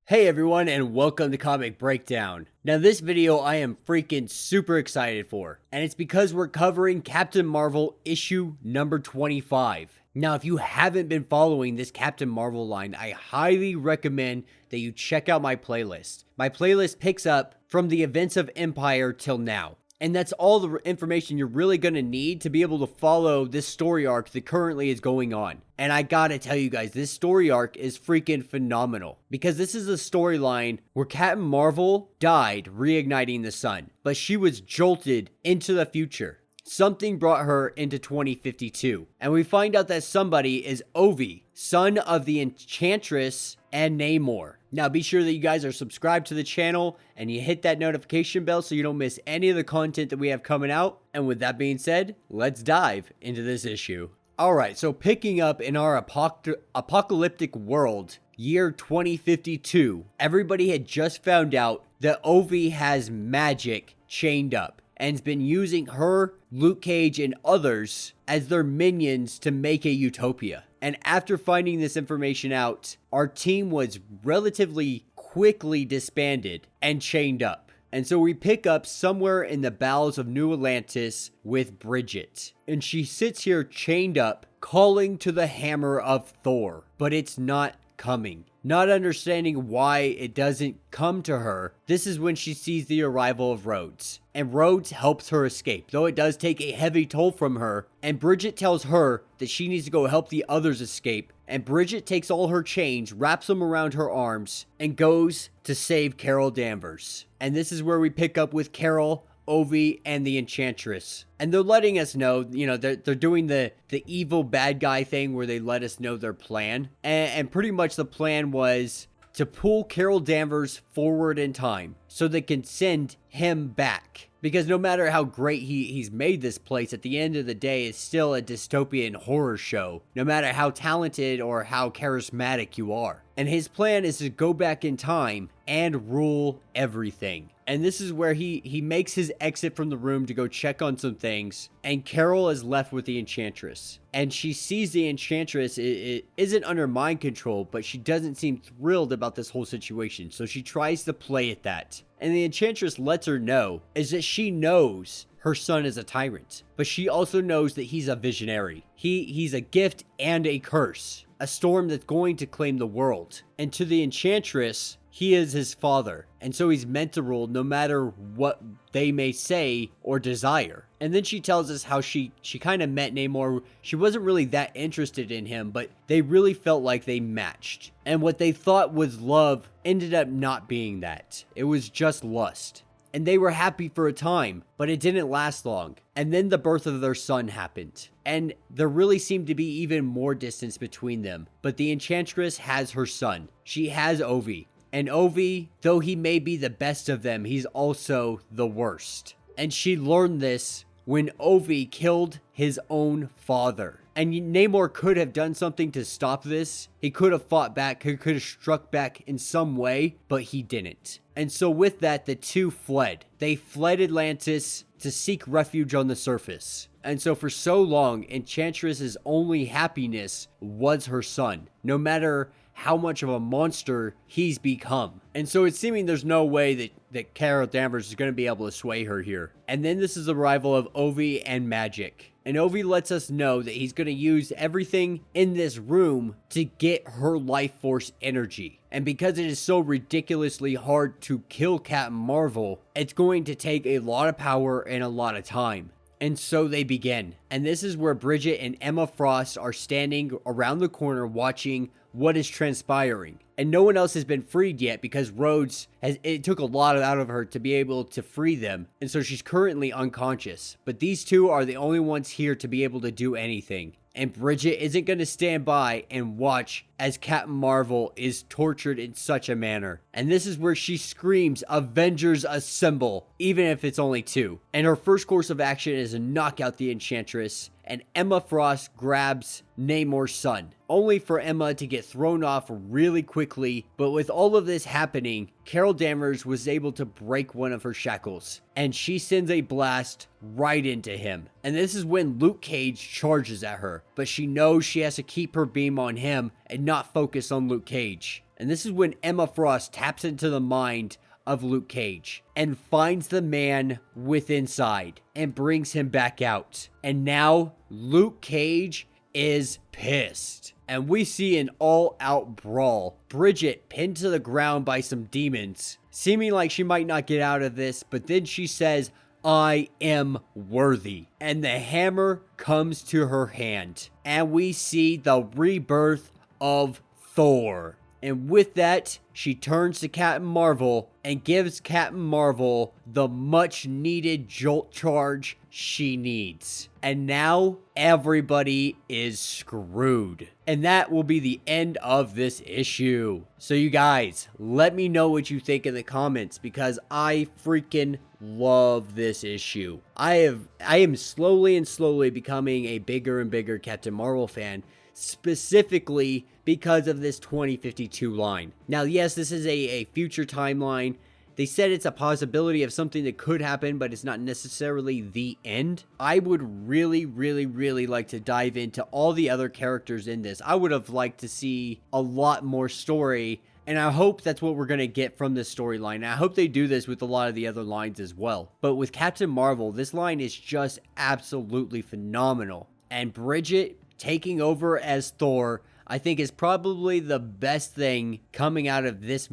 Hey everyone, and welcome to Comic Breakdown. Now this video I am freaking super excited for, and it's because we're covering Captain Marvel issue number 25. Now if you haven't been following this Captain Marvel line, I highly recommend that you check out my playlist. My playlist picks up from the events of Empire till now. And that's all the information you're really going to need to be able to follow this story arc that currently is going on. And I gotta tell you guys, this story arc is freaking phenomenal. Because this is a storyline where Captain Marvel died reigniting the sun. But she was jolted into the future. Something brought her into 2052. And we find out that somebody is Ovi, son of the Enchantress and Namor. Now be sure that you guys are subscribed to the channel and you hit that notification bell so you don't miss any of the content that we have coming out. And with that being said, let's dive into this issue. Alright, so picking up in our apocalyptic world, year 2052, everybody had just found out that Ovi has magic chained up and has been using her, Luke Cage, and others as their minions to make a utopia. And after finding this information out, our team was relatively quickly disbanded and chained up. And so we pick up somewhere in the bowels of New Atlantis with Bridget. And she sits here chained up, calling to the hammer of Thor. But it's not coming. Not understanding why it doesn't come to her, this is when she sees the arrival of Rhodes. And Rhodes helps her escape, though it does take a heavy toll from her. And Bridget tells her that she needs to go help the others escape. And Bridget takes all her chains, wraps them around her arms, and goes to save Carol Danvers. And this is where we pick up with Carol, Ovi, and the Enchantress. And they're letting us know, they're doing the evil bad guy thing where they let us know their plan. And pretty much the plan was to pull Carol Danvers forward in time so they can send him back. Because no matter how great he's made this place, at the end of the day, it's still a dystopian horror show. No matter how talented or how charismatic you are. And his plan is to go back in time and rule everything. And this is where he makes his exit from the room to go check on some things. And Carol is left with the Enchantress. And she sees the Enchantress it isn't under mind control, but she doesn't seem thrilled about this whole situation. So she tries to play at that. And the Enchantress lets her know is that she knows her son is a tyrant. But she also knows that he's a visionary. He's a gift and a curse. A storm that's going to claim the world. And to the Enchantress, he is his father, and so he's meant to rule no matter what they may say or desire. And then she tells us how she kind of met Namor. She wasn't really that interested in him, but they really felt like they matched. And what they thought was love ended up not being that. It was just lust. And they were happy for a time, but it didn't last long. And then the birth of their son happened. And there really seemed to be even more distance between them. But the Enchantress has her son. She has Ovi. And Ovi, though he may be the best of them, he's also the worst. And she learned this when Ovi killed his own father. And Namor could have done something to stop this. He could have fought back, he could have struck back in some way, but he didn't. And so with that, the two fled. They fled Atlantis to seek refuge on the surface. And so for so long, Enchantress's only happiness was her son, no matter how much of a monster he's become. And so it's seeming there's no way that Carol Danvers is going to be able to sway her here. And then this is the arrival of Ovi and magic. And Ovi lets us know that he's going to use everything in this room to get her life force energy. And because it is so ridiculously hard to kill Captain Marvel, it's going to take a lot of power and a lot of time. And so they begin. And this is where Bridget and Emma Frost are standing around the corner watching what is transpiring. And no one else has been freed yet because Rhodes it took a lot out of her to be able to free them. And so she's currently unconscious. But these two are the only ones here to be able to do anything. And Bridget isn't going to stand by and watch as Captain Marvel is tortured in such a manner. And this is where she screams, "Avengers Assemble," even if it's only two. And her first course of action is to knock out the Enchantress. And Emma Frost grabs Namor's son, only for Emma to get thrown off really quickly. But with all of this happening, Carol Danvers was able to break one of her shackles, and she sends a blast right into him. And this is when Luke Cage charges at her, but she knows she has to keep her beam on him and not focus on Luke Cage. And this is when Emma Frost taps into the mind of Luke Cage and finds the man with inside and brings him back out. And now Luke Cage is pissed. And we see an all-out brawl. Bridget pinned to the ground by some demons, seeming like she might not get out of this, but then she says, "I am worthy." And the hammer comes to her hand. And we see the rebirth of Thor. And with that, she turns to Captain Marvel and gives Captain Marvel the much needed jolt charge she needs. And now everybody is screwed. And that will be the end of this issue. So you guys, let me know what you think in the comments, because I freaking love this issue. I am slowly becoming a bigger and bigger Captain Marvel fan, specifically because of this 2052 line. Now, yes, this is a future timeline. They said it's a possibility of something that could happen, but it's not necessarily the end. I would really like to dive into all the other characters in this. I would have liked to see a lot more story, and I hope that's what we're going to get from this storyline. I hope they do this with a lot of the other lines as well. But with Captain Marvel, this line is just absolutely phenomenal. And Bridget taking over as Thor, I think, is probably the best thing coming out of this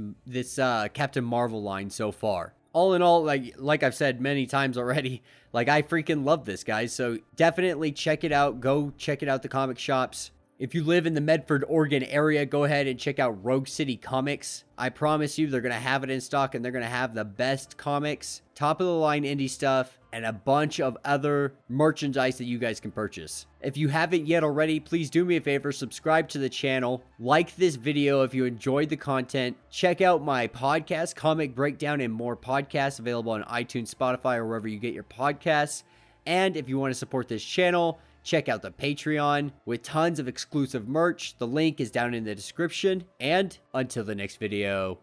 Captain Marvel line so far. All in all, like I've said many times already, like, I freaking love this, guys. So definitely check it out. Go check it out, the comic shops. If you live in the Medford, Oregon area, go ahead and check out Rogue City Comics. I promise you, they're going to have it in stock, and they're going to have the best comics, top of the line indie stuff, and a bunch of other merchandise that you guys can purchase. If you haven't yet already, please do me a favor, subscribe to the channel, like this video if you enjoyed the content, check out my podcast, Comic Breakdown, and more podcasts available on iTunes, Spotify, or wherever you get your podcasts. And if you want to support this channel, check out the Patreon with tons of exclusive merch. The link is down in the description. And until the next video.